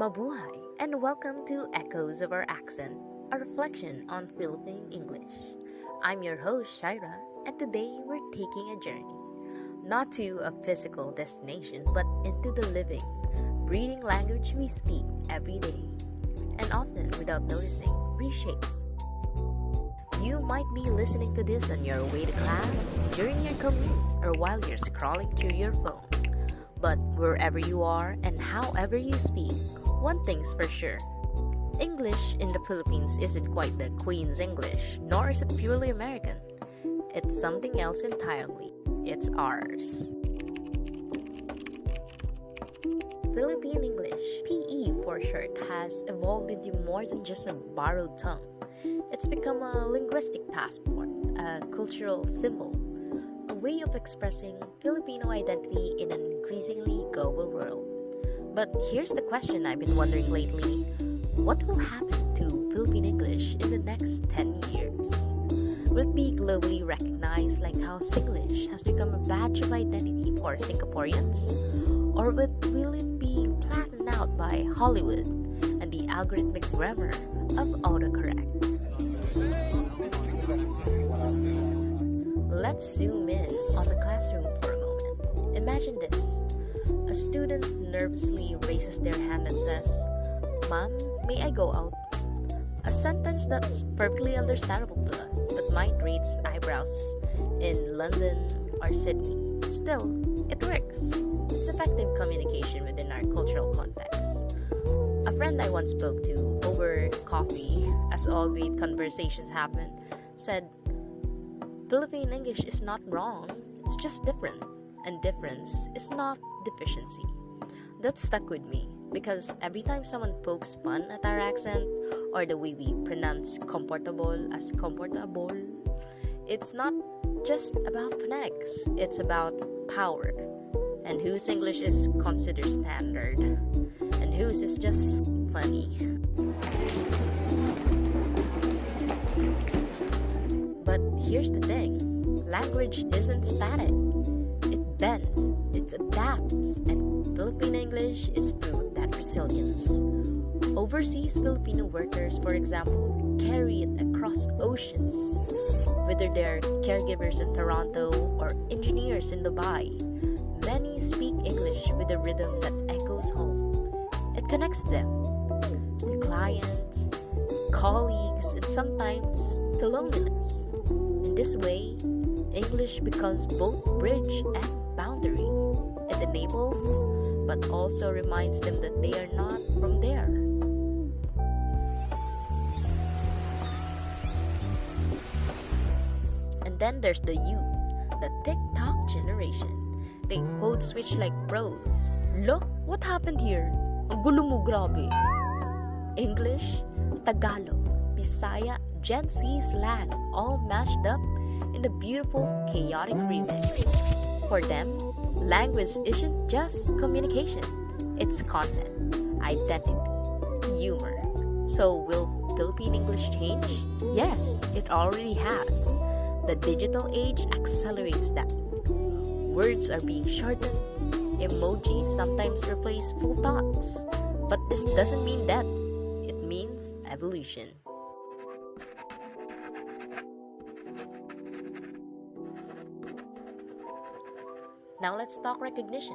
Mabuhay, and welcome to Echoes of Our Accent, a reflection on Philippine English. I'm your host, Shaira, and today we're taking a journey, not to a physical destination, but into the living, breathing language we speak every day, and often without noticing, reshape. You might be listening to this on your way to class, during your commute, or while you're scrolling through your phone. But wherever you are and however you speak, one thing's for sure. English in the Philippines isn't quite the Queen's English, nor is it purely American. It's something else entirely. It's ours. Philippine English, PE for short, has evolved into more than just a borrowed tongue. It's become a linguistic passport, a cultural symbol, a way of expressing Filipino identity in an increasingly global world. But here's the question I've been wondering lately. What will happen to Philippine English in the next 10 years? Will it be globally recognized like how Singlish has become a badge of identity for Singaporeans? Or will it be flattened out by Hollywood and the algorithmic grammar of autocorrect? Let's zoom in on the classroom for a moment. Imagine this. A student nervously raises their hand and says, "Ma'am, may I go out?" A sentence that's perfectly understandable to us, but might raise eyebrows in London or Sydney. Still, it works. It's effective communication within our cultural context. A friend I once spoke to over coffee, as all great conversations happen, said, "Philippine English is not wrong, it's just different, and difference is not deficiency." That stuck with me, because every time someone pokes fun at our accent, or the way we pronounce comfortable as comfortable, it's not just about phonetics, it's about power, and whose English is considered standard, and whose is just funny. But here's the thing, language isn't static. It bends, it adapts, and Philippine English is proof of that resilience. Overseas Filipino workers, for example, carry it across oceans. Whether they're caregivers in Toronto or engineers in Dubai, many speak English with a rhythm that echoes home. It connects them to clients, colleagues, and sometimes to loneliness. In this way, English becomes both bridge and boundary. It enables, but also reminds them that they are not from there. And then there's the youth, the TikTok generation. They code switch like pros. Lo, what happened here? Ang gulo mo, grabe. English, Tagalog, Bisaya, Gen Z slang, all mashed up in the beautiful, chaotic remix. For them, language isn't just communication. It's content, identity, humor. So will Philippine English change? Yes, it already has. The digital age accelerates that. Words are being shortened. Emojis sometimes replace full thoughts. But this doesn't mean death. It means evolution. Now let's talk recognition.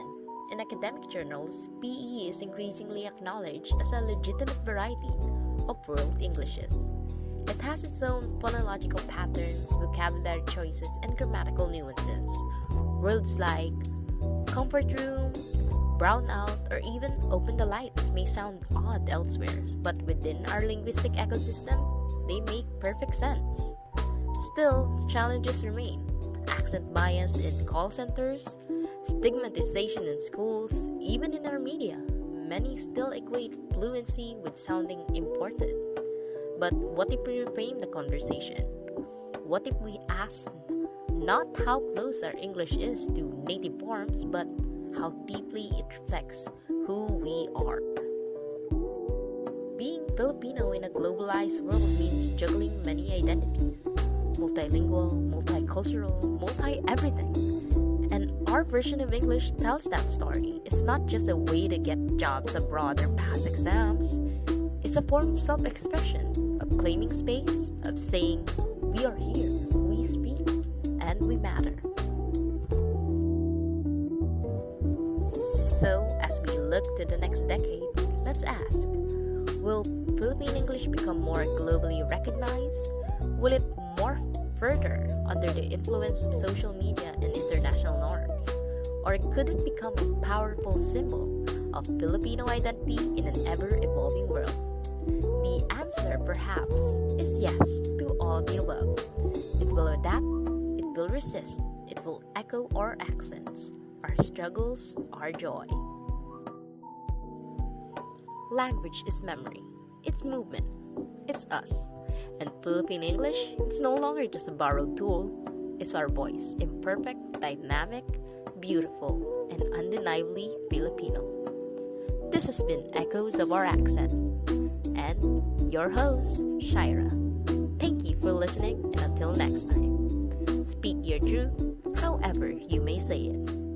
In academic journals, PE is increasingly acknowledged as a legitimate variety of world Englishes. It has its own phonological patterns, vocabulary choices, and grammatical nuances. Words like comfort room, brown out, or even open the lights may sound odd elsewhere, but within our linguistic ecosystem, they make perfect sense. Still, challenges remain. Accent bias in call centers, stigmatization in schools, even in our media. Many still equate fluency with sounding important. But what if we reframe the conversation? What if we ask not how close our English is to native forms, but how deeply it reflects who we are? Being Filipino in a globalized world means juggling many identities. Multilingual, multicultural, multi-everything. And our our version of English tells that story. It's not just a way to get jobs abroad or pass exams. It's a form of self-expression, of claiming space, of saying, we are here, we speak, and we matter. So, as we look to the next decade, let's ask, will Philippine English become more globally recognized? Will it morph further under the influence of social media and international norms? Or could it become a powerful symbol of Filipino identity in an ever-evolving world? The answer, perhaps, is yes to all the above. It will adapt, it will resist, it will echo our accents, our struggles, our joy. Language is memory. It's movement. It's us. And Philippine English, it's no longer just a borrowed tool. It's our voice, imperfect, dynamic, beautiful, and undeniably Filipino. This has been Echoes of Our Accent. And your host, Shira. Thank you for listening, and until next time, speak your truth however you may say it.